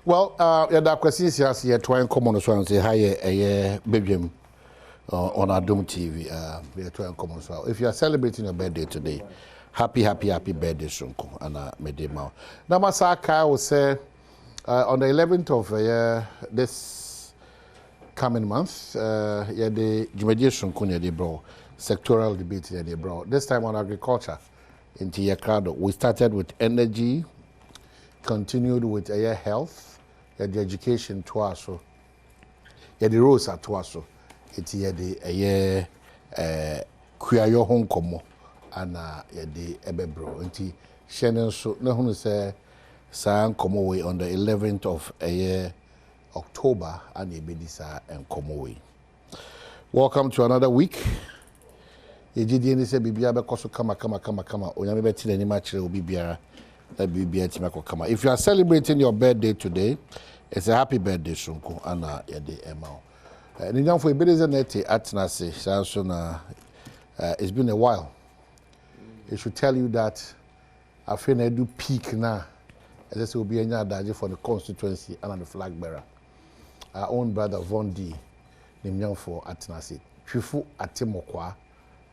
Well, yeah, that question is yes, yeah, trying common so and say hi, Badwam on Adom TV. We are trying common so. If you are celebrating your birthday today, happy birthday, Shunko, and Medema. Now, Masaka will say on the 11th of this coming month, yeah, the Jumedia Shunko, yeah, bro, sectoral debate, yeah, bro. This time on agriculture, in Tiakrado, we started with energy, continued with health. The education twaso the roads at twaso it the kuayo honkomo ana the ebebro nti shenen so na hunu say sa nkomo we on the 11th of October and ebedi sa nkomo we. Welcome to another week. Ejidi ni say bibia be koso kama onyame beti na ni ma kire obi biara. If you are celebrating your birthday today, it's a happy birthday, Shunko, Anna Yade Emma. And for a bit at Nasi, it's been a while. It should tell you that I feel I do peak now. As I say, will be a danger for the constituency and the flag bearer. Our own brother Von D, named young for Atnasi. Chifu Atimokwa,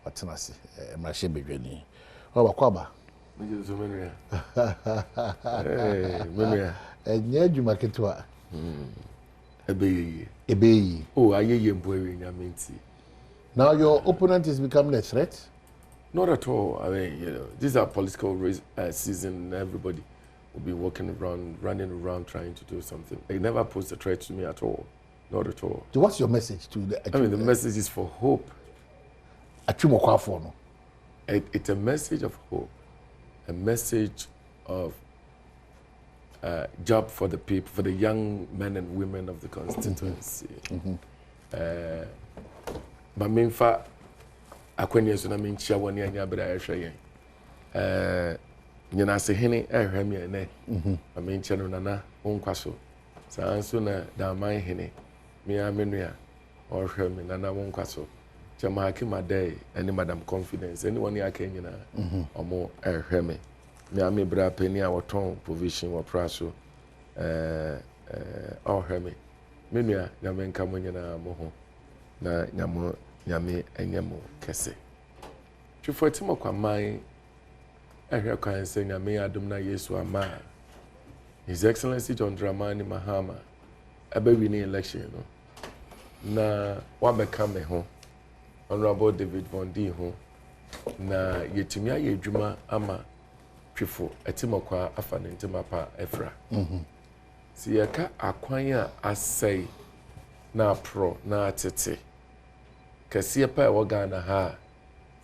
Atnasi, Mashe Bejani. Kwaba. Enye juma ketwa ebeyi oh ayeye mbowe nyamenti. Now your opponent is becoming a threat? Not at all. I mean, you know, these are political season. Everybody will be running around trying to do something. They never pose a threat to me at all. Not at all. So what's your message to the I mean, the message is for hope. It's a message of hope. A message of job for the people, for the young men and women of the constituency. But meanfa akwenye so na menchia woni anya bra ehwe yen. Nyina se hene ehwe me ene. Menchia no nana wonkwaso. Sanso na da man hene. Me amenua ohwe me nana wonkwaso. Chama hakima day any madam confidence anyone yake nyina omo ehwe me. Me ame bra pani a woton provision wo praso ohwe me. Menua nyame nka mo nyina mo ho. Na nyame enyemo kese. Twifoti mo kwaman ehwe kan se nyame adom na Yesu ama. His Excellency John Dramani Mahama abawi ni election no. Na wabeka me ho. Honorable David Bondi ho. Na yetumi aye adwuma ama twifo etimokwa afa ne ntemapa efra. Si yaka akwan a asai na pro na atete. Kasiye pa wo Ghana ha.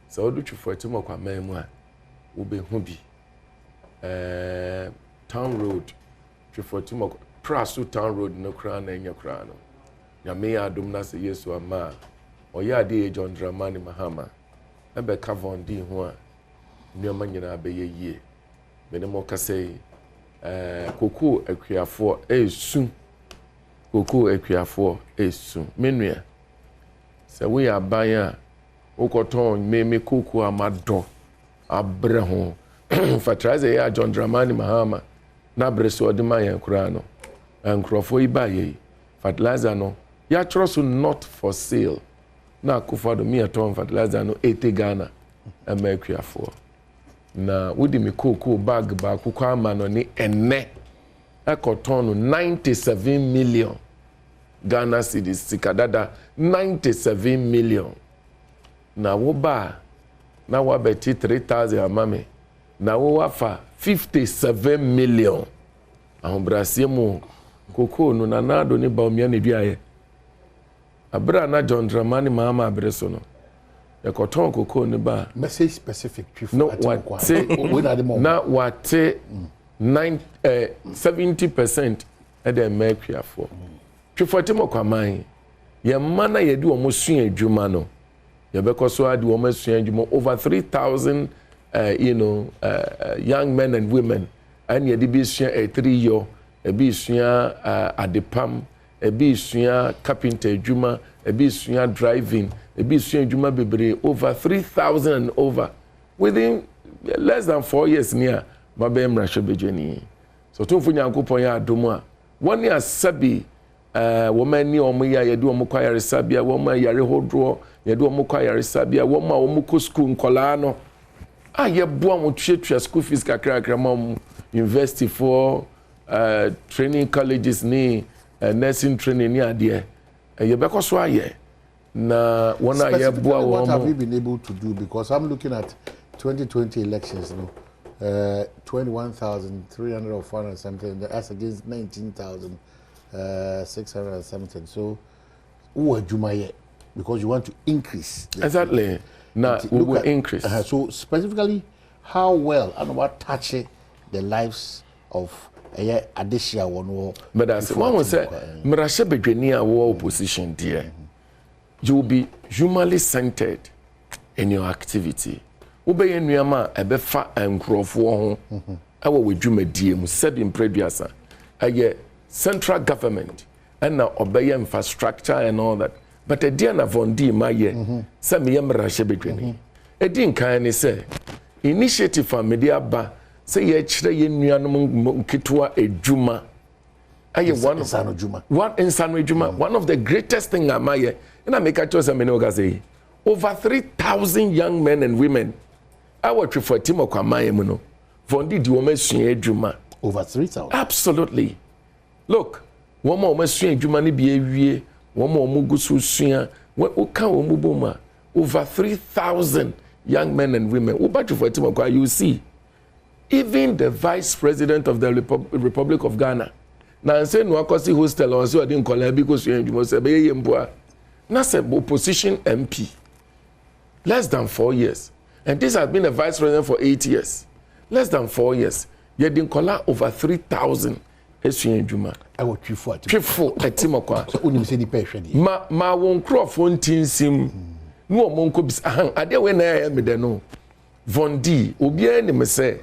Sa odu twifo etimokwa mamu a wo be hu bi. Town road twifo etimokwa Prasu Town road no kra na enya kra no. Nyame adom na se Yesu ama. Oya de John Dramani Mahama. Ebe ka Vondi ho a nneoma nyina abeye yie. Bene mo kase koko akuafo esu. Koko akuafo esu. Menua. Se we aban a ukoton meme koko amado abre ho. Fertilizer ya John Dramani Mahama na breso de man kura no. Nkrofo ibaye. Fertilizer no ya troso not for sale. Na kufado mi aton fertilizer no 80 Ghana amakuafo. Na wodi me koko bag ba kukwa ama no ni enne ekoton no 97 million Ghana cedis sikadada 97 million. Na wo ba na wa beti 3000 amame. Na wo wafa 57 million. Ahombrasie mu koko no nanado ni ba omia ne duaye. Abra na John Dramani Mahama abreso no. Ekoton koko ne ba message specific no what say na what 70% e dey make ya for. Twifotimo kwaman ye mana ye di omo sua adwuma no. Ye bekoso adi omo sua adwuma over 3,000 young men and women and ye di bi sua 3 year e bi sua adepam e bi sua carpenter adwuma e bi sua driving e bi sua adwuma bebre over 3,000 and over within less than 4 years near babem rasho bejeni. So tumfu nyankopon ya adomu a one ya sabi woman ni omo ya yedu omo kwa yare sabia woman yare hodro yedu omo kwa yare sabia woman omo ko school nkola no ye boa mo twa school fees kakra ma university for training colleges ni nursing training ni ade ye be ko so aye na wona ye boa wo. What have you been able to do? Because I'm looking at 2020 elections, 21,300 or 400 something, that's against 19,600 something. So, who are Jumaye? Because you want to increase. Exactly. Now, we will increase. So, specifically, how well and what touch the lives of Adeshia one? But as one will say, Mrashe Bedwenia war opposition, dear, you will be humanly centered in your activity. Ubeye nnuama ebefa enkrofo ho awo wedwumadie mu sebin preduasa aye central government and na obeye infrastructure and all that but a dia na vondi maye se me yemrahye bedwani edi nkan ni se initiative for media ba se ye kire ye nnuanom kitwa edwuma aye one of the greatest thing amaye na make a choice me no say over 3,000 young men and women our for Timo Kwamaye no vondi di woma sua adwuma over 3,000. Absolutely. Look, woma sua adwuma ne bi awie woma omugusu sua o ka omuboma over 3,000 young men and women ubatu for Timo Kwa. You see even the vice president of the Republic of Ghana na say no akosi hostel on so odin kola bi ko sua adwuma se be ye mboa na se opposition MP less than 4 years. And this has been a vice president for 8 years. Less than 4 years. You didn't call out over 3,000 Juma. I will trifle Timokwa. So only say the patient. Ma won crofon tinsim. No monko bis ahan. Ade we na ya me de no. Vondi obi ani me say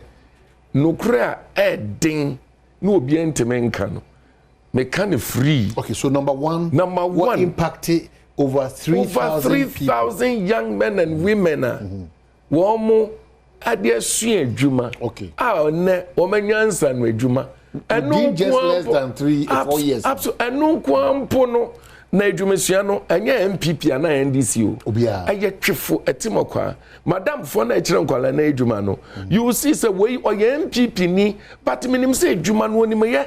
no kra edin no obi nteme nka no. Me can free. Okay, so number one what impacted over 3,000 young men and women. Womo ade sua adwuma okay ne womanyansa no adwuma eno just less than 3 or 4 years absolutely eno kwampo no na adwuma sua no anya MPP na NDC o obia aye twefo etimokwa madam fo na ekire nkwala na adwuma no you see say we oye MPP ni but minim say adwuma no onim ye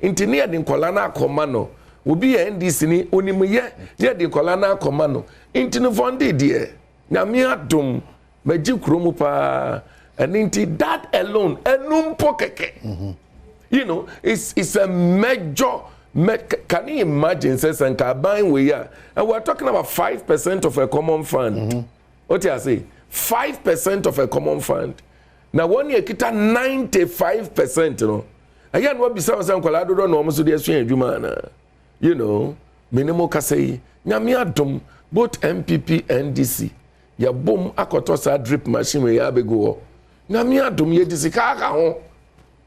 intini ya de nkwala na akoma no obi ya NDC ni onim ye ya de nkwala na akoma no intini vondi de na mi adom Maji kromu pa and that alone enumpo keke. You know, it's a major can you imagine says and buying we are and we're talking about 5% of a common fund. What you say? 5% of a common fund. Now 1 year kita 95%, you know. Again what bisa some kwalado do no omo de asu adwuma na. You know, minimum kasei nyame adom both MPP and DC. Ya bom akoto sa drip machine we ya bego na mi adom ye disika aka ho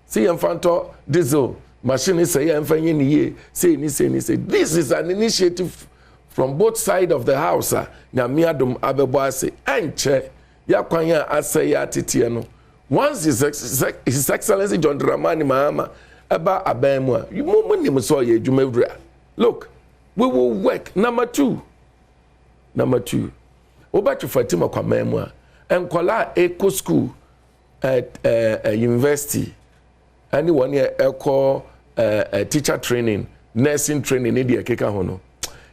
see infanto diesel machine say emfanye ni ye say ni this is an initiative from both side of the house na mi adom abebo ase enche ya kwanya ase ya tetie no once his excellency John Dramani Mahama aba abamu you mo nim so ye adwuma. Look, we will work. Number two Obatu Fatima Kwamemwa and Kwala Eco School at university. Anyone here echo teacher training, nursing training, India Keka Hono.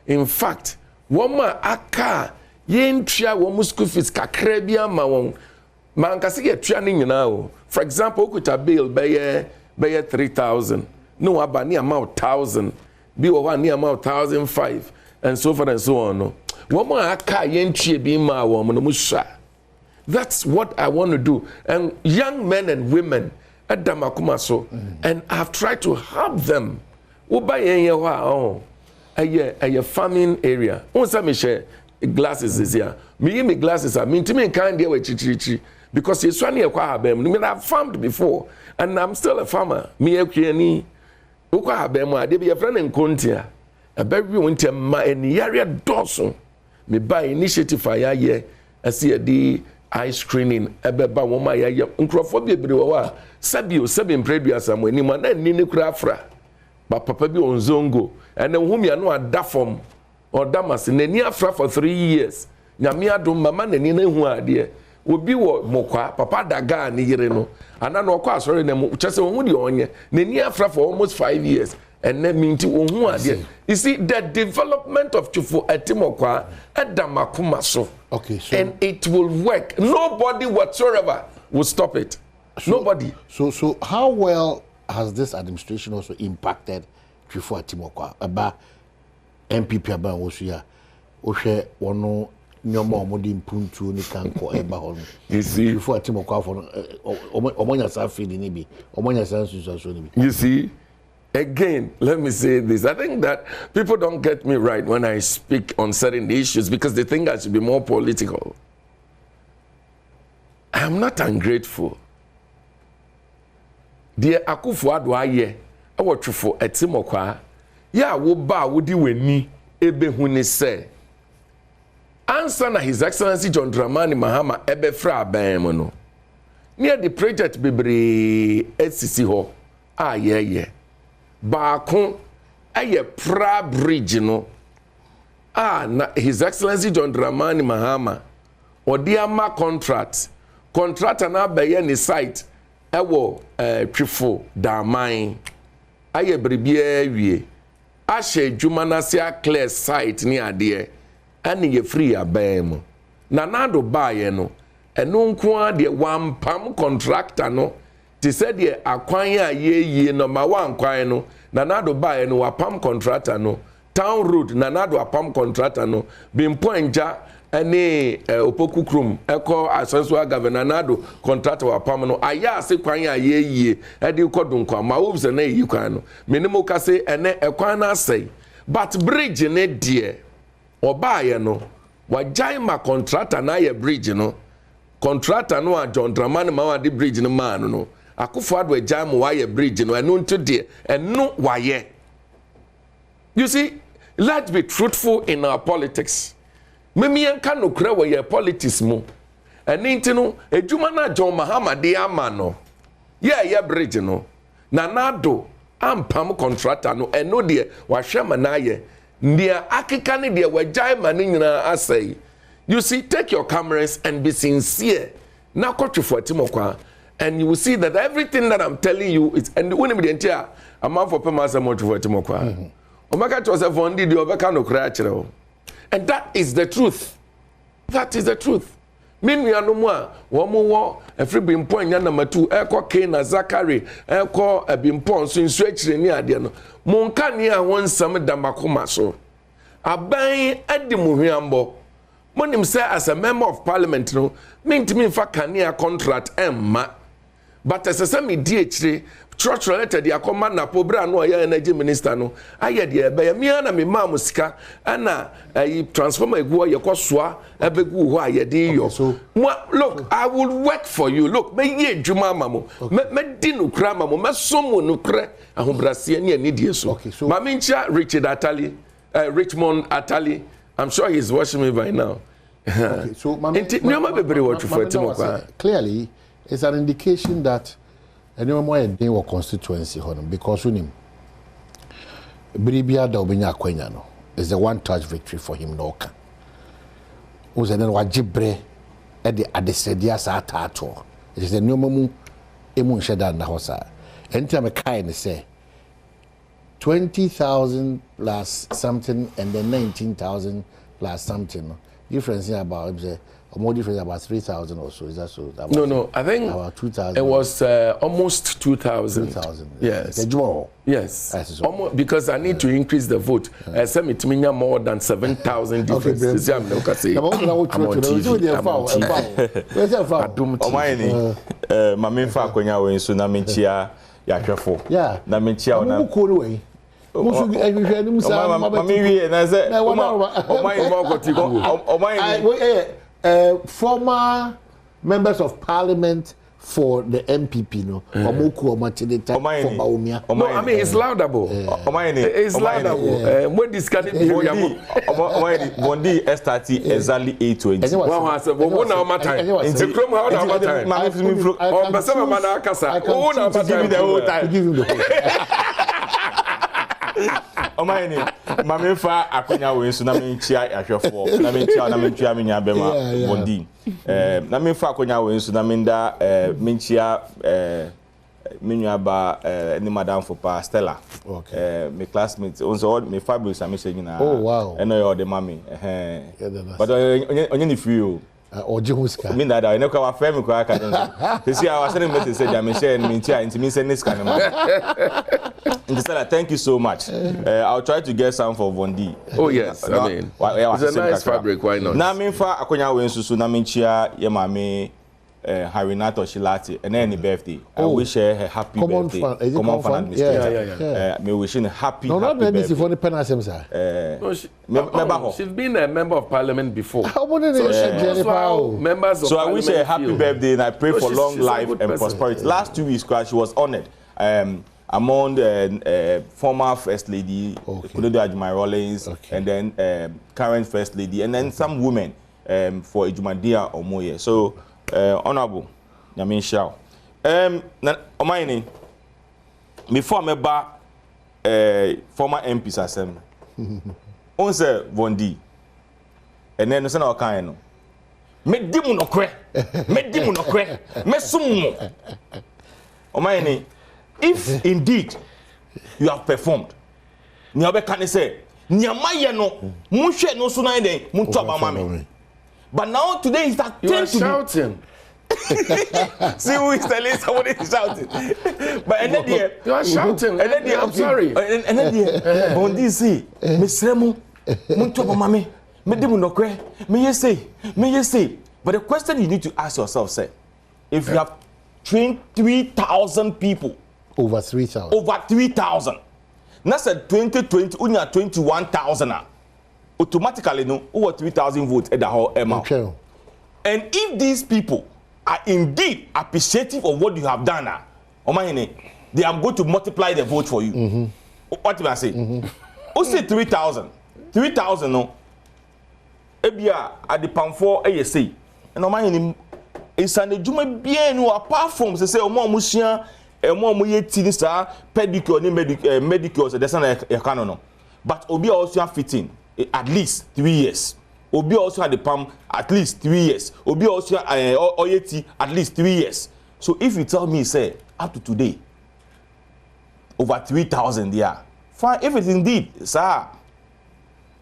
In fact, Woma Aka Yen Tria Womu school fees Kakrebia Mawon Mankasi get training now. For example, could a bill by 3,000. No abani amount 1,000. Be over near amount 1,005 and so forth and so on. No. That's what I want to do. And young men and women at Damakumaso, and I've tried to help them. A farming area. Me share glasses is here. Me glasses are mean to me can't deal with chichi because it's one year. I've farmed before, and I'm still a farmer. Me a kiani. I be a friend in Contia. A baby winter my area Dawson. Me buy initiative for ya ye I see a D eye screening ebeba woma ya nkrofo bebre wa sabio sabin preduasa mo ni ma na ni kura fra but papa bi on zongo and then whom you know ada form or damas nani afra for 3 years nyame adom mama nani na hu ade obi wo mokwa papa daga ni yire no ana no kwa asori na mu chese hu de onye nani afra for almost 5 years and then minti hu ade you see the development of Chufo Etimokwa edamakuma so okay so and it will work. Nobody whatsoever will stop it. Nobody. So how well has this administration also impacted Chufo Etimokwa about MPP about Osuya Oshe wono nyoma omodi mpuntu ni kanko eba ho you see Chufo Etimokwa for omonya sa feed ni bi omonya sa nsusu ni bi you see again, let me say this. I think that people don't get me right when I speak on certain issues because they think I should be more political. I am not ungrateful. Dear Akufo-Addo aye, awo Chufo Etimokwa, ya wo ba wo di weni ebe hu ni se. Answer na His Excellency John Dramani Mahama ebe fra aban no. Near the project bebre esisi ho. Ye. Baako aye pra bridge no na His Excellency John Dramani Mahama odi ama contract na abaye ni site ewo Twifo Daman aye bribia wie ahye adwuma na se clear site ni ade ani ye free abam na nado baaye no eno nko ade wampam contractor no ti said ye akwan a ye number 1 kwan no nanado buy no wapam contractor no town road nanado wapam contractor no bimpo enja ene opokukrum eko asenso governor nanado contractor wapam no aya ase kwan a ye edi kodun kwa ma obse na yi kwan no menimo ka se ene ekwan na asai but bridge ne die obaye no wajai ma contractor na ye bridge no contractor no a John Dramani Mahama di bridge no man no Akufo-Addo ejam waye bridge no enu nto de enu waye. You see, let's be truthful in our politics. Memi enka no kra we ye politics mu. Eni nti no edwuma na John Mahama de ama no. Ye bridge no. Na nado ampam contractor no enu de wahwe mana ye. Ndia akeka ne de wajai mane nyina asai. You see, take your cameras and be sincere. Na Chufo Etimokwa. And you will see that everything that I'm telling you is, and when the entire amount for Pemasa Chufo Etimokwa. Omaka Joseph Ondi the Obeka no cracher. And that is the truth. That is the truth. Mean we are no more. One more, a free being point number 2, Eko Kena Zakari, Eko a being point, so in stretch near Diano. Monkania wants some Damakuma so. A bang at the Muhiambo. Monim say as a member of parliament, no, mean to me for Kania contract Emma. But as a semi DHD, church related, the command na pobra no ya energy minister no. Aye de be me na me ma musika ana transformer egu ye kwsoa ebegu ho aye de yo. Look, I will work for you. Look, me ye dwuma mamo. Me di no kra mamo, me somo no kra ahobrase ne ani die so. Ma me ncha Richmond Atali. I'm sure he's watching me by now. Okay, so clearly, it's an indication that anyone more in our constituency, because we Bribia Daubina Quenyano is a one-touch victory for him. No, who's an wajibre at the Adesedia Satato. It is a new moon emun shedan na hosa. Anytime a kind say 20,000 plus something and then 19,000 plus something. Difference here about more difference about 3,000 or so. Is that so? No. I think about 2,000. It was almost 2,000. 2,000. Yes. Yes. Almost, because I need to increase the vote. Send me to me more than 7,000 difference. I'm on TV. Adom TV. Mami fa konya we so na menchia ya hwefo. Na menchia ona. Mami wie na say former members of parliament for the MPP no omoku omatinita for Baumia. No, I mean it's laudable. It's laudable. When this can be Bondi estati exactly 820. Wow, I said wo na ma time. Into krom how na ma time. On Basama Manakasa. Wo na ma time. Give him the whole Omaini, Mamifa Akonya wins na menchia ahwefo na menchia menya bema bondi. Mamifa Akonya wins na menda menchia menya ba ni madam for pa Stella. Okay. My classmates also me fabulous am saying na. Oh wow. And no the mommy. But onye ni free Oji huska. Me that I know kwa family kwa ka. You see I was sending message say me share menchia into me send this kind of man. And Stella, thank you so much. I'll try to get some for Bondi. Oh yes, I mean. It's a nice fabric, why not? Na menfa Akonya wensusu na menchia ye mame Harinato Shilati and any birthday. I wish her a happy birthday. Common fun administrator. Yeah. Me wishing a happy birthday. For the penance, sir. She's been a member of parliament before. So I wish her a happy birthday and I pray for long life and prosperity. Last 2 weeks, she was honored. Among the former First Lady, Kudodo Ajimai Rollins, and then current First Lady, and then some women for Ijumadia Omoye. So, honorable, Yamin Shao. Omaini, before me ba former MPs asem. On say Bondi. And then no na okan no. Me dimu no kwe. Me sumu. Omaini, if indeed you have performed, Nyabe can say, Nyamaye no, Mushe no suna den, Muntu abamami. But now today is that you are shouting. See who is telling somebody is shouting. But and then you are shouting. And then I'm sorry. And then Bondi see, Misremu, Muntu abamami, me dimu no kwe, me ye say. But the question you need to ask yourself, say, if you have trained 3,000 people. Over 3,000. Over 3,000. That's a 2020, only 21,000. Automatically, no, over 3,000 votes at the whole amount. Okay. And if these people are indeed appreciative of what you have done, they are going to multiply the vote for you. What do I say? Who say 3,000? 3,000, no. Ebia at the pound for ASA. And it's an ejuma bien apart from say omo musia omo ye tini sa pedicure ni medicure so there's an no. But obi also fitting at least 3 years. Obi also had the palm at least 3 years. Obi also oyeti at least 3 years. So if you tell me say up to today over 3,000 there, fine. If it's indeed, sir,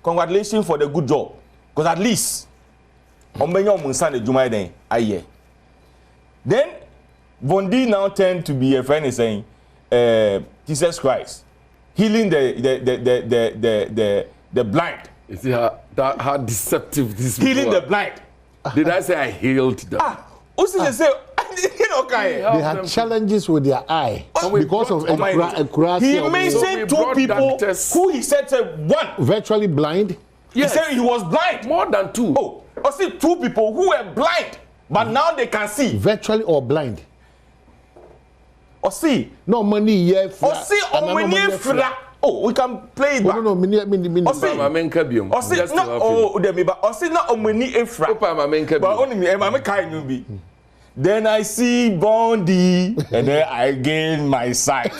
congratulations for the good job. Because at least then Bondi now tend to be a friend is saying Jesus Christ healing the blind. You see how deceptive this is. Healing the blind. Did I say I healed them? They say they had challenges with their eye because of accuracy. He mentioned two people who he said one virtually blind. Yes. He said he was blind. More than two. Oh, I see 2 people who were blind, but now they can see. Virtually or blind. Or see. No money yet. Or see or money fra. Oh, we can play it back. No, mini. Or see. Or see. No, oh, or see not money efra. But only me, I'm kind of be. Then I see Bondi, and then I gain my sight.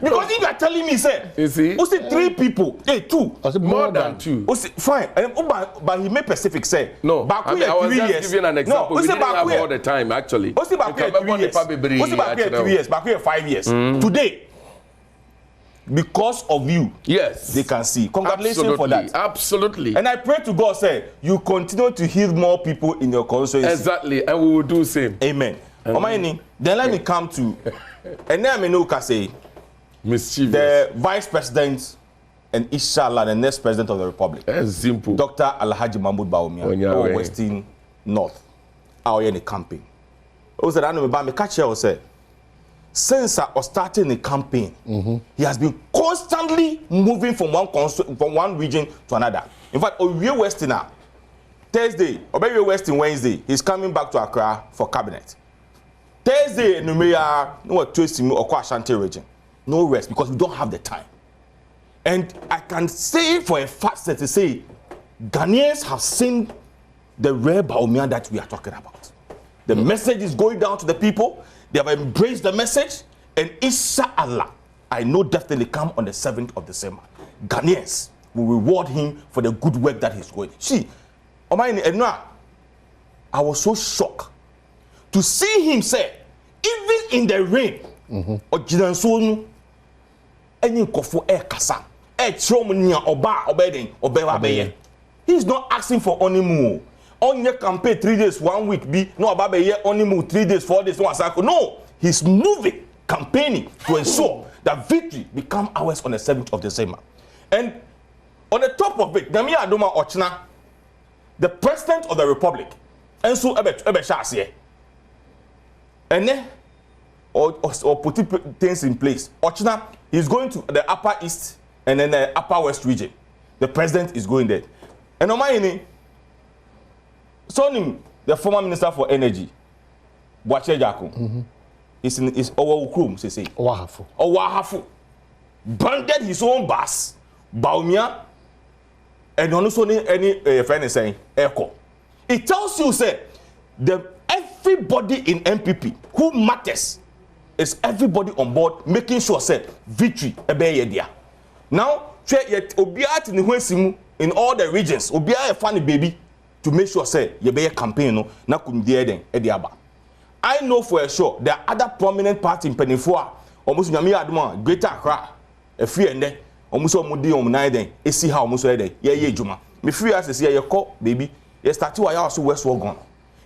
Because if you are telling me, say, you see, 3 people, 2, more than 2. Fine, but he made specific say, no. Back I was just giving an example. No, we didn't have all the time actually. Back here 3 years. Back here 3 years. Back here 5 years. Today. Because of you, yes, they can see. Congratulations for that. Absolutely. And I pray to God, say, you continue to heal more people in your constituency. Exactly, and we will do the same. Amen. Then let me come to, and then I know say, mischievous. The Vice President and inshallah the next President of the Republic. That's simple. Dr. Alhaji Mahmoud Bawumia of Western North. Our in the campaign. Also, I know me catch you say. Since I was starting the campaign, he has been constantly moving from one region to another. In fact, Owie Western now, Thursday, Owie Western Wednesday, he's coming back to Accra for cabinet. Thursday, Numia, no Twistimi or Ashanti region. No rest because we don't have the time. And I can say for a fact that to say, Ghanaians have seen the rare Bawumia that we are talking about. The message is going down to the people. They have embraced the message, and inshallah, I know definitely come on the 7th of December. Ghanaians will reward him for the good work that he's going. See, I was so shocked to see him say, even in the rain, he's not asking for honeymoon. On your campaign 3 days, 1 week, be no about year honeymoon 3 days, 4 days, 1 cycle. No, he's moving, campaigning to ensure that victory become ours on the 7th of December. And on the top of it, Adom Ochina, the president of the republic, and so and then or put things in place. Ochina is going to the upper east and then the upper west region. The president is going there. And on my Sonim, the former minister for energy, Boache Jaku, is in his Owa say Owahafu. Branded his own bus, Baumia, and also any friend is saying echo. It tells you, say, everybody in MPP who matters is everybody on board making sure, say, victory ebe now, in all the regions, Obia a funny baby to make sure say you be a campaign no na kundieden ediaba. I know for a sure there are other prominent parties in Penifua, almost Nyame Adom, Greater Accra, a free and there, almost omudi omnaiden, e see how almost there, ye juma. Me free as say ye call baby, ye start to also West Wagon.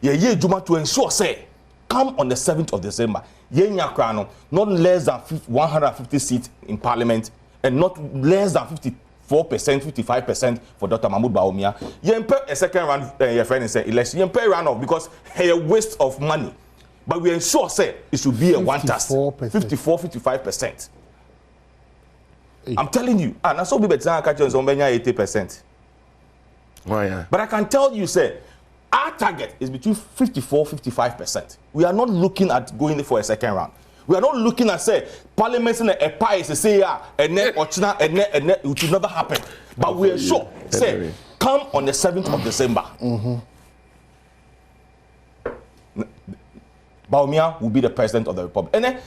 Ye juma to ensure say come on the 7th of December. Ye nyakra no not less than 150 seats in parliament and not less than 54%, 55% for Dr. Mahmoud Bawumia. Yempe a second round, your friend say election. Yempe run off because a waste of money. But we ensure say it should be a one task. 54, 55%. I'm telling you, and I saw people catch on 80%. Why? Yeah. But I can tell you, say, our target is between 54, 55%. We are not looking at going for a second round. We are not looking at say parliament in a pie say and then Ochina and it will never happen. But we are sure say come on the 7th of December. Bawumia will be the president of the republic. And then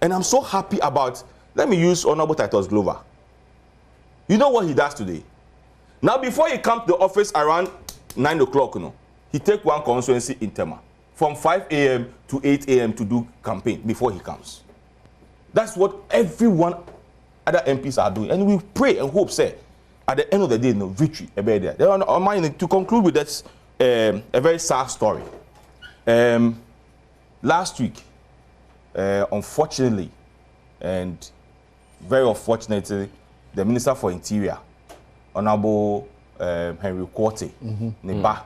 and I'm so happy about, let me use Honorable Titus Glover. You know what he does today? Now before he comes to the office around 9 o'clock, he take one constituency in Tema. From 5 a.m. to 8 a.m. to do campaign before he comes. That's what everyone, other MPs are doing. And we pray and hope, say, at the end of the day, victory. To conclude with this, a very sad story. Last week, unfortunately, and very unfortunately, the Minister for Interior, Honorable Henry Quartey, Neba,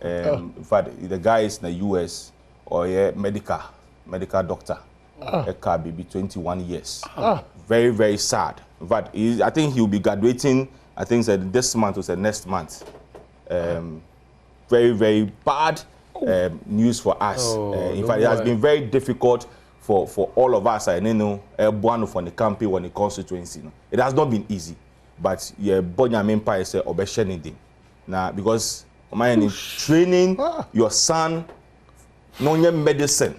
in fact, the guy is in the US or medical doctor. Baby, 21 years. Very, very sad. In fact, I think he'll be graduating. I think that this month or next month. Very, very bad news for us. In fact, it has been very difficult for all of us. I know one from the campaign when the constituency. It has not been easy, but Badwam Mpensenpensenmu now because training your son, knowing medicine,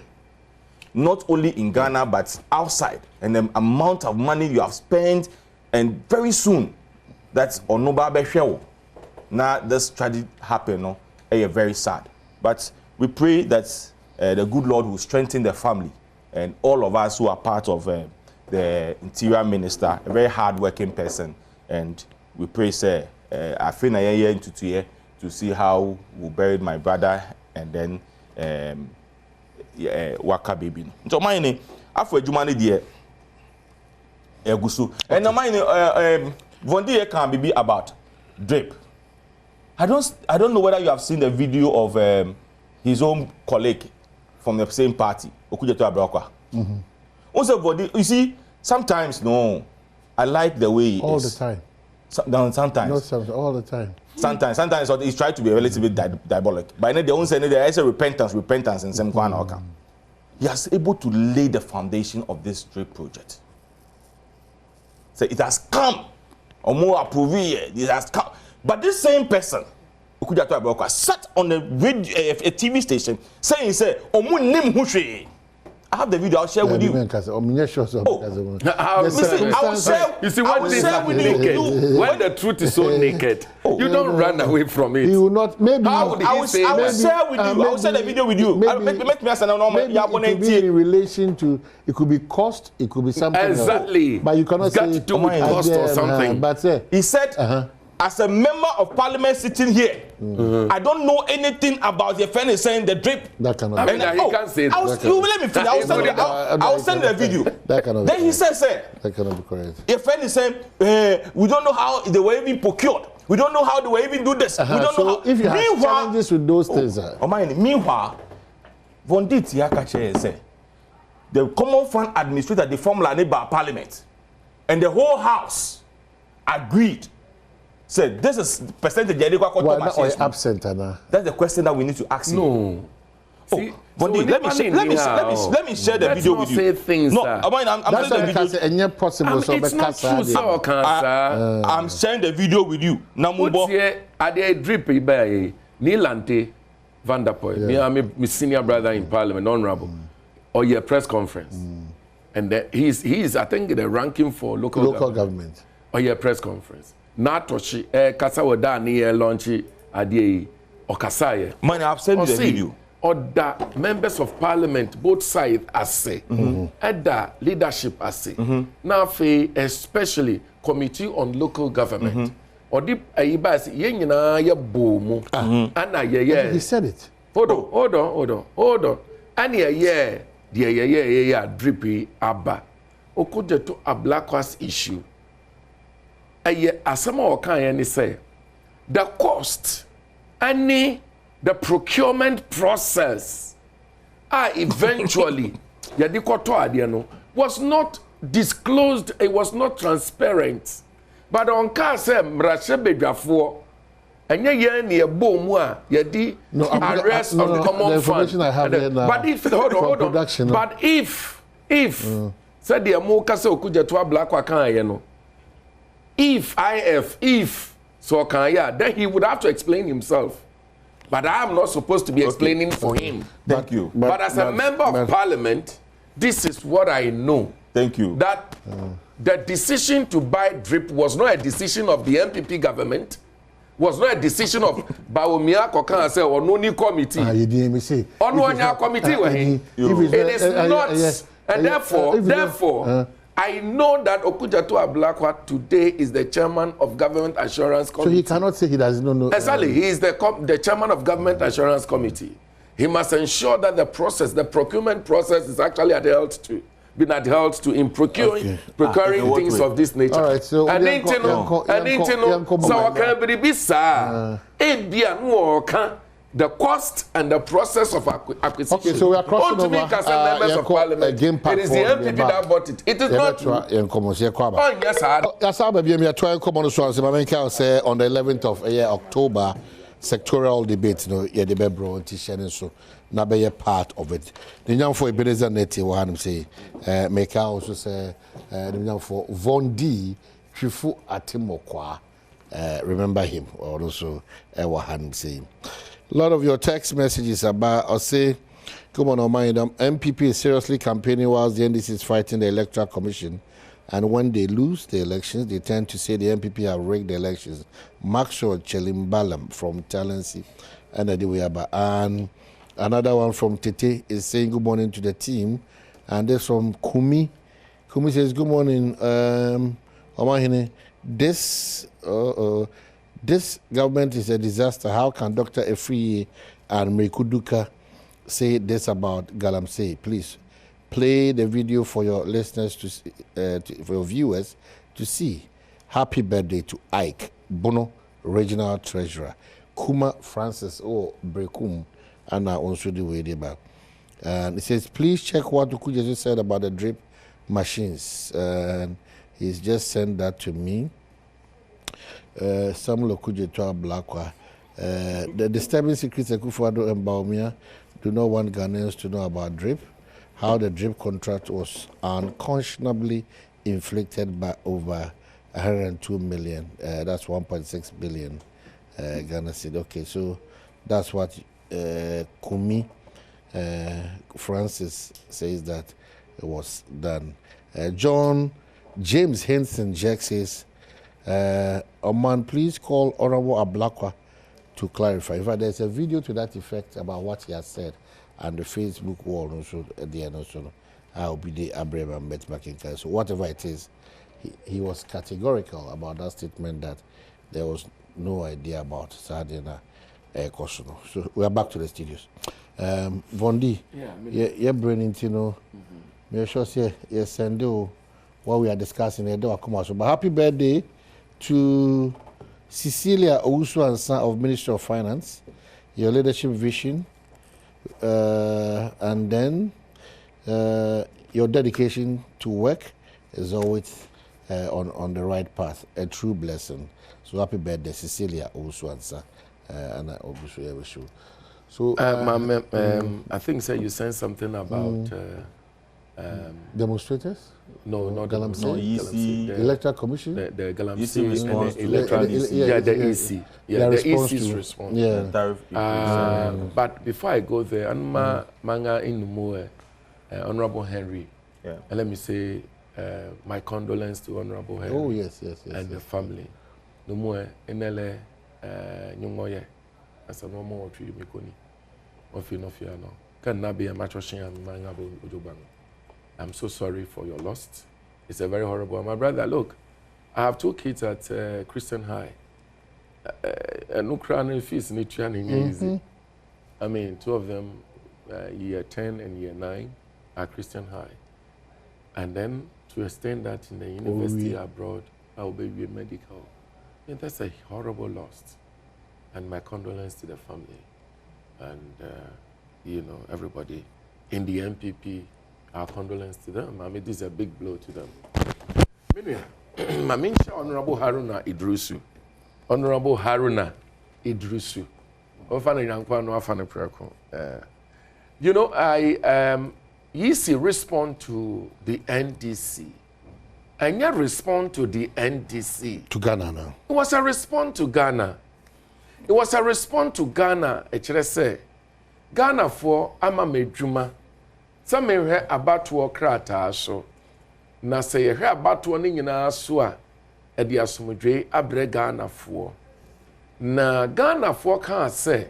not only in Ghana but outside, and the amount of money you have spent, and very soon that's Onoba Beshewo. Now this tragedy happened, very sad. But we pray that the good Lord will strengthen the family and all of us who are part of the Interior Minister, a very hard-working person, and we pray, say, I feel into to see how we buried my brother and then Waka baby. So mine after Jumani dear Egusu. And mine Vondi can be about drip. I don't know whether you have seen the video of his own colleague from the same party, Okujeto Abrokwa. Also, Vondi, you see, sometimes I like the way he all is. The time. Sometimes. Not sometimes, all the time. Sometimes he's trying to be a little bit diabolic. But they don't say there is a repentance in some kind of account. He is able to lay the foundation of this drip project. So it has come. Or more approved, it has come. But this same person, sat on a TV station saying, "Omu nim hushi." I have the video. I'll share with you. Listen, I will share. You see, when things are naked, when the truth is so naked, you don't run away from it. He will not. Maybe I will share with you. I will share the video with you. Make me ask maybe it could be in relation to. It could be cost. It could be something. Exactly. Else. But you cannot say to do with cost or something. But he said. As a member of parliament sitting here, I don't know anything about your friend is saying the drip. That cannot. I mean, he can't say that. You let me finish. I will send the video. That cannot. Then he says, that cannot be correct. Your friend is saying, we don't know how they were even procured. We don't know how they were even do this. We don't know how. If you have challenges with those things, meanwhile, Vondit Yakache say the common fund administrator, the formula by parliament, and the whole house agreed. Said this is percentage. Why not absent, Anna? That's the question that we need to ask. No. See, Bondi, let me share the video with you. Say things, no, I'm sharing the video. And yet possible. So it's not true, sir. I'm sharing the video with you. What's here? Are they drip by Nilante Vanderpoel? Me, I'm my senior brother in Parliament, honorable, or your press conference, and he's I think the ranking for local government, or your press conference. Natoshi kasa wada ni launchi adie okasaye. Man, I've sent you the video. Other members of parliament, both sides say, other leadership say. Now, especially committee on local government. Or the Aibas Yenina ya boom. Anna ye. He said it. Hold on. And yeah, drippy abba. Okude to a black was issue. Asama Okan say the cost the procurement process eventually was not disclosed, it was not transparent. But on say mrashe bedwafo enye ye ne ebomu a yedi arrest of the common fund. But if hold on. But if said the mo kase okuje to black wa kan ye no. If so then he would have to explain himself. But I am not supposed to be explaining for him. Thank you. But as a member of parliament, this is what I know. Thank you. That the decision to buy drip was not a decision of the MPP government, was not a decision of Bawumia Kokan say or no new committee. On one committee it is not, and therefore. I know that Okujato Ablakwa today is the chairman of Government Assurance Committee. So he cannot say he doesn't know. Exactly, he is the chairman of Government Assurance Committee. He must ensure that the procurement process is actually adhered to in procuring things of this nature. All right, so the cost and the process of acquisition. Okay, so we are crossing over. Members of parliament. It is the MPP that bought it. It is not true. Oh, yes, sir. That's how we are trying to come on the show. Say on the 11th of October, sectorial debate. Yeah, the bebro and Tishan so na be part of it. The young for Ebenezer Neti will say. Make also say the young for Von D. Chifu Atimokwa. Remember him also. Wahan saying. A lot of your text messages about, I'll say, come on, mind them. MPP is seriously campaigning whilst the NDC is fighting the Electoral Commission. And when they lose the elections, they tend to say the MPP have rigged the elections. Maxwell Chelimbalam from Talensi. And another one from Tete is saying good morning to the team. And this from Kumi. Kumi says, good morning. This government is a disaster. How can Dr. Efriye and Mekuduka say this about Galamsey? Please play the video for your listeners for your viewers to see. Happy birthday to Ike Bono, Regional Treasurer, Kuma Francis Brekum, and also the way about. And it says, please check what Ukuja just said about the drip machines. And he's just sent that to me. Samuel Okujetua Blakwa. The disturbing secrets Akufo-Addo and Bawumia do not want Ghanaians to know about drip, how the drip contract was unconscionably inflicted by over 102 million. That's 1.6 billion Ghana cedi. Okay, so that's what Kumi Francis says that it was done. John James Henson Jack says, Oman, please call Honorable Ablakwa to clarify. In fact, there's a video to that effect about what he has said, and the Facebook wall also at the end also. I'll be the Abraham and Bet McIntyre. So whatever it is, he was categorical about that statement that there was no idea about Sardina Kosono. So we are back to the studios. Vondi, you're bringing make sure you send what we are discussing here. But happy birthday to Cecilia Owusu and son of Minister of Finance, your leadership vision, and then your dedication to work is always on the right path, a true blessing. So happy birthday, Cecilia Owusu and son, and I obviously wish you. So, I think you said something about demonstrators. No, not Galamsey. No, EC. The Electoral Commission. The Galamsey response. the electoral the EC. Yeah, the EC's response. Yeah. But before I go there, Anma Manga in Moe, Honorable Henry. Yeah. And let me say my condolence to Honorable Henry. Oh yes. And the family. No more NLA Nyumoye. As a normal tree Mikoni. Ofia no. Can not be a matroshin and Mangabo Ujubang. I'm so sorry for your loss. It's a very horrible. My brother, look, I have 2 kids at Christian High. No crown fees in easy. I mean, 2 of them, year 10 and year 9, are Christian High. And then to extend that in the university abroad, I will be medical. And that's a horrible loss. And my condolence to the family. And, everybody in the MPP, our condolence to them. I mean, this is a big blow to them. Maminsha Honorable Haruna Idrusu. Honorable Haruna Idrusu. I respond to the NDC. I not respond to the NDC. To Ghana now. It was a response to Ghana. It was a response to Ghana. Say Ghana for ama medjuma. Some may hear about to krata so. Na say hear about to ni nyina so a e de asomdwe abre Ghana for. Na Ghana for kan say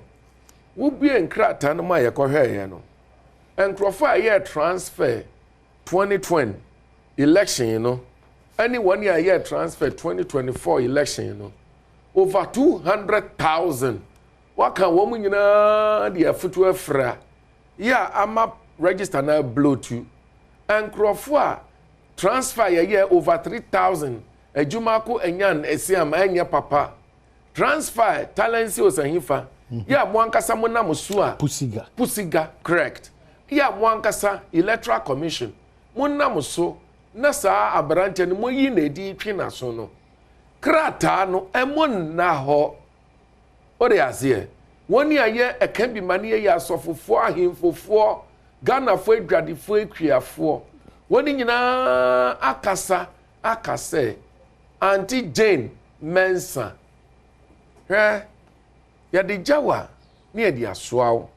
wo bie nkrata no ma ye kohwe no. Enkrofo a ye transfer 2020 election anyone year transfer 2024 election over 200,000. What can woman the foot fra? Yeah, I'm up register now blow to. And Crawford transfer year over 3,000. A Jumako and Yan Esiam and your papa. Transfer talentsios and hifa. Yeah, Wankasa Mona Musua. Pusiga, correct. Yeah, Wankasa Electoral Commission. Mona Muso. Nasa Abrante and Moyin Edi Pinasono. Krata no emon na ho. What they are here? 1 year a can be money ya so for him for 4 Ghana for gradi for queer 4. One in akase Auntie Jane Mensa. Ya de Jawa near the aswao.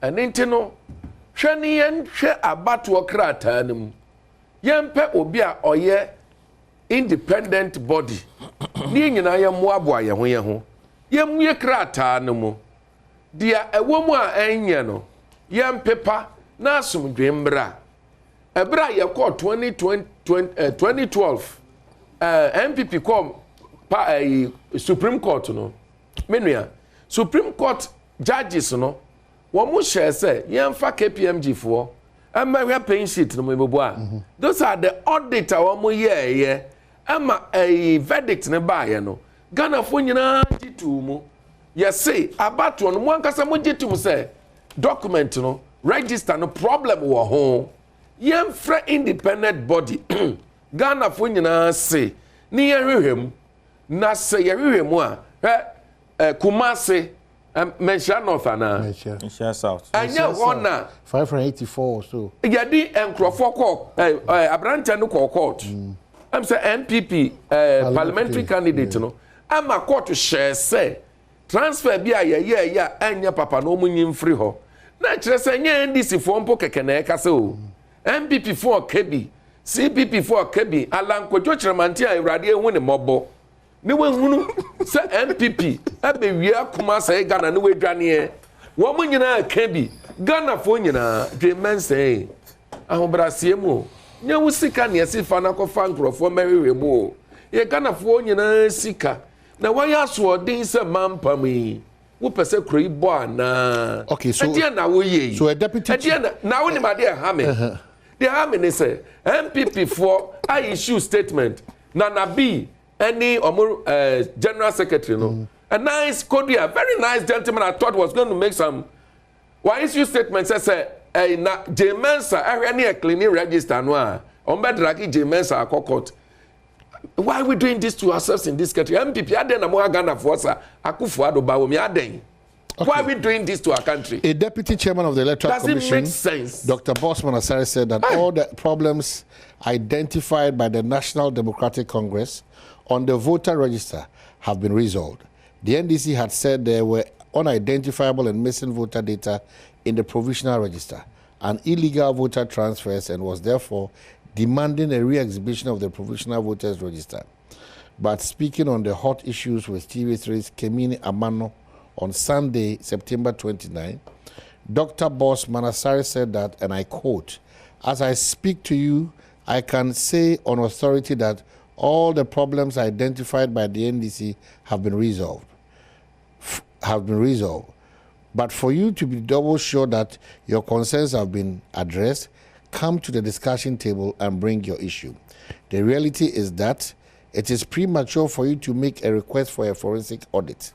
And inteno Shani and she abatu krata num. Yempe obia oye independent body. Ni nyina ya moabo aye ho ye ho. Yemwe krata no mu. Dia ewomu a enye no. Yempepa na asomdwe mbra. Ebra ye call 2012 MPP come Supreme Court no. Menua Supreme Court judges no. Wo mu share say yemfa KPMG for Emma paying sheet no mebo a. Those are the auditor wo mu ye Emma a verdict ne ba ye no. Ghana fo nyina jitu mu. Yes say about one mo ankasa mo jitu mu say document no register no problem wo ho. Yemfra independent body. Ghana fo nyina say ni yehwehwem na say yehwehwem a Kumasi Mention North ana Mention South. Anya wona 584 or so. Yadi enkrofo call Abrante no court. I'm say MPP parliamentary candidate no. I'm a court to share say transfer bi a ye anya papa no munyim free ho. na kyerɛ sɛ nyɛ NDC fo mpo kɛkɛ na ɛkasa o MPP fo ɔkabi CPP fo ɔkabi alankwadwo kyerɛmante a Awurade ehu ne mmɔbɔ ne wehunu sɛ MPP abewie akoma sɛ Ghana ne wedwane wɔn mo nyinaa kabi Ghana fo nyinaa dwemanse ahobrasie mu nya wo sika ne asifa na kɔfa nkrɔfo mɛwewe mu ye Ghana fo nyinaa sika na wɔyɛ asoɔden sɛ mampam yi wo pese kroi bo ana okay so na wo ye so a deputy na wo ni ma dey ha me dey ha me ne say MPP for I issue statement na B any general secretary no a nice Kodia very nice gentleman I thought was going to make some why issue statement say na Jemensa any cleaning register no a on be dragi Jemensa akokot. Why are we doing this to ourselves in this country? MPP aden na mo Ghana for sa akufo adoba wo mi aden. Why are we doing this to our country? A deputy chairman of the Electoral Commission, does it make sense? Dr. Badwam Mpensenpensenmu said that all the problems identified by the National Democratic Congress on the voter register have been resolved. The NDC had said there were unidentifiable and missing voter data in the provisional register and illegal voter transfers and was therefore demanding a re-exhibition of the provisional voters register. But speaking on the hot issues with TV3's Kemini Amano on Sunday, September 29, Dr. Badwam Mpensenpensenmu said that, and I quote, "As I speak to you, I can say on authority that all the problems identified by the NDC have been resolved. But for you to be double sure that your concerns have been addressed, come to the discussion table and bring your issue. The reality is that it is premature for you to make a request for a forensic audit.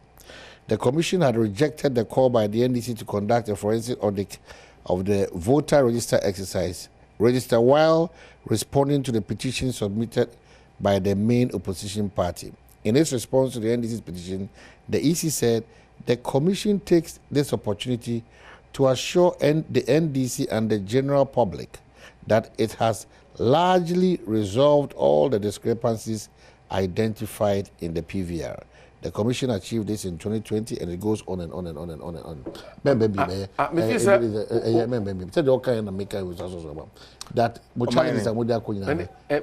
The Commission had rejected the call by the NDC to conduct a forensic audit of the voter register while responding to the petition submitted by the main opposition party. In its response to the NDC's petition, the EC said the Commission takes this opportunity to assure the NDC and the general public that it has largely resolved all the discrepancies identified in the PVR. The Commission achieved this in 2020, and it goes on and on and on and on and on.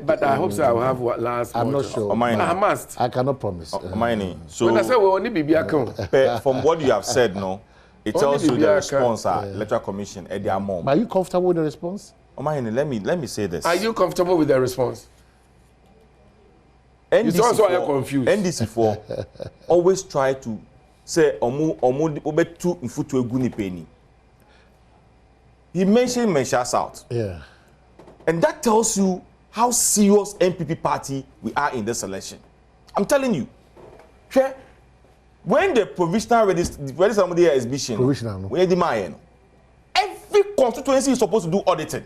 But I hope so. I will have what last. I'm not sure. I must. I cannot promise. So when I say we only be account. From what you have said, no, it tells you the response Electoral Commission at their mom. Are you comfortable with the response? Let me say this. Are you comfortable with the response? NDC also are confused. NDC4 always try to say obetu mfutu eguni penny. He mentioned Mensah South. Yeah. And that tells you how serious MPP party we are in this election. I'm telling you. When the provisional register exhibition, every constituency is supposed to do auditing.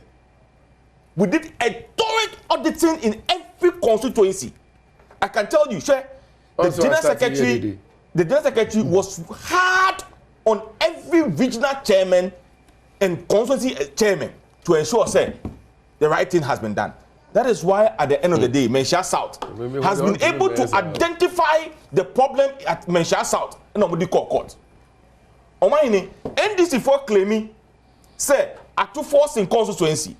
We did a thorough auditing in every constituency. I can tell you, the General Secretary was hard on every regional chairman and constituency chairman to ensure, the right thing has been done. That is why, at the end of the day, Mensah South has been able to identify the problem at Mensah South and nobody call court. Omaini, NDC4 claiming, at 2 force in constituency,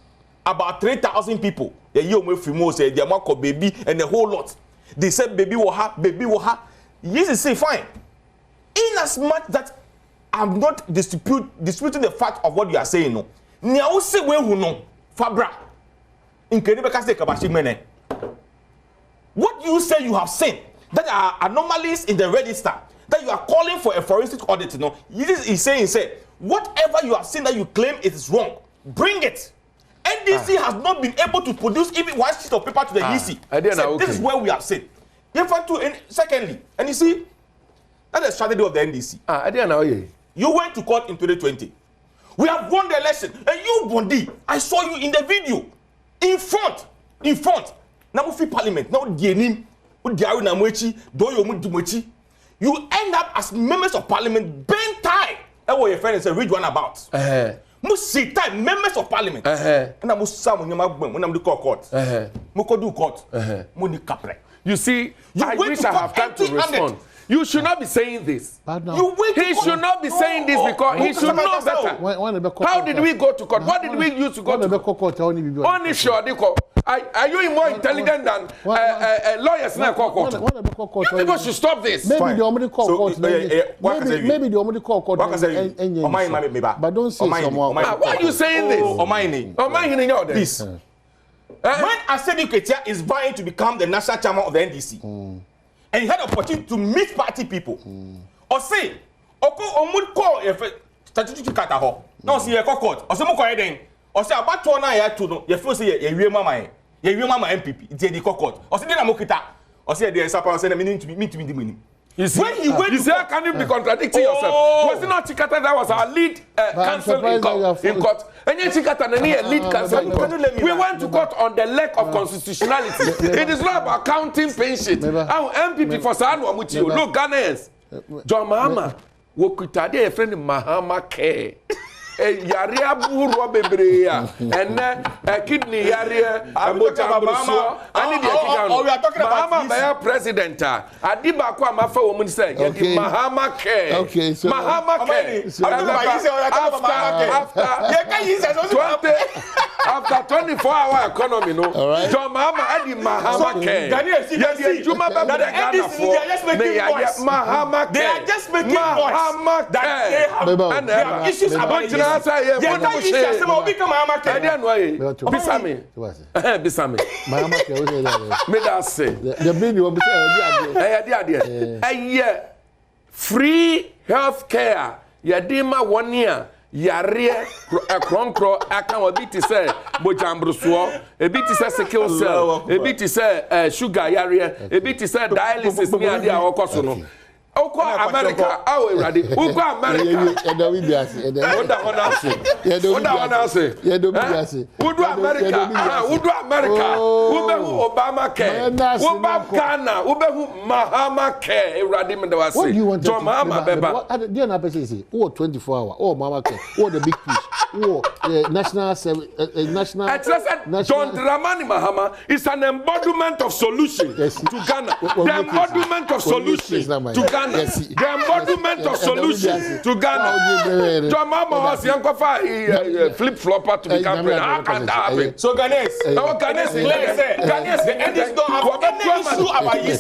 about 3,000 people, the year Frimo said, the Amako baby, and the whole lot. They said baby will have. Yes, say fine. In as much that I'm not disputing the fact of what you are saying, no. Now say we who know Fabra. What you say you have seen that are anomalies in the register that you are calling for a forensic audit, no. He's saying, whatever you have seen that you claim is wrong, bring it. NDC has not been able to produce even one sheet of paper to the EC. This is where we have seen. Secondly, and you see, that's the strategy of the NDC. You went to court in 2020. We have won the election, and you, Bondi, I saw you in the video, in front. Now we parliament. Now you end up as members of parliament, bent tie. That's what your friend said. Read one about. Musi time members of parliament. And I must summon when I'm the court. Moko do court. Muni capre. You see, I wish I have time to respond. You should not be saying this. He should not be saying this because he should know better. How did we go to court? What did we use to go to court? Only sure. Are you more intelligent than lawyers now? You people should stop this. Maybe the only court. Maybe the only court. But don't say someone. Why are you saying this? Please. When Asedi Ketia is vying to become the national chairman of the NDC, and he had opportunity to meet party people, or say, Oko Omud call if statutory kata ho, no see a court, or some coin, or say about 2 hours to know, your first say, a real mama MPP, it's a court, or say, Mokita, or say, there's a person meaning to meet with the money. When he went, you say, can you be contradicting yourself? Was it not Chikata that was our lead counsel in court? And yet Chikata and a lead counsel in court. We went to court on the lack of constitutionality. It is not about counting pensions. Our MPP for Sanwa Muchi, no Ghanaians. John Mahama, Wokutade, a friend of Mahama Care. Yaria buru bebreya ene kidney yaria amotambuso ani dia kika Mahama be president adiba kwa mafa wo mun say yedi Mahama care Mahama care after 24-hour economy no John Mahama adi Mahama care yedi juma bebe Ghana for Mahama care they are just making noise that they have issues about Bisame. Free health care. Yadima 1 year. Yare kronkro aka obi ti say bojambruso ebi ti say sickle cell ebi ti say sugar yare ebi ti say dialysis ni ade awokoso no. Oko America, ready. Uko America. Udo America. Ubehu Obama care. Ubab Ghana. Ubehu Mahama care. Ready me was. What do you want? John Mahama beba. Do you know say? Oh, 24 hour. Oh, Mama care. Oh, the big push. Oh, national. John Dramani Mahama is an embodiment of solution to Ghana. The embodiment of solution to Ghana. The embodiment of solution to Ghana. John Mahama was young flip flopper to become president. How can that happen? So Ghanaians, the end is not about any issue about this.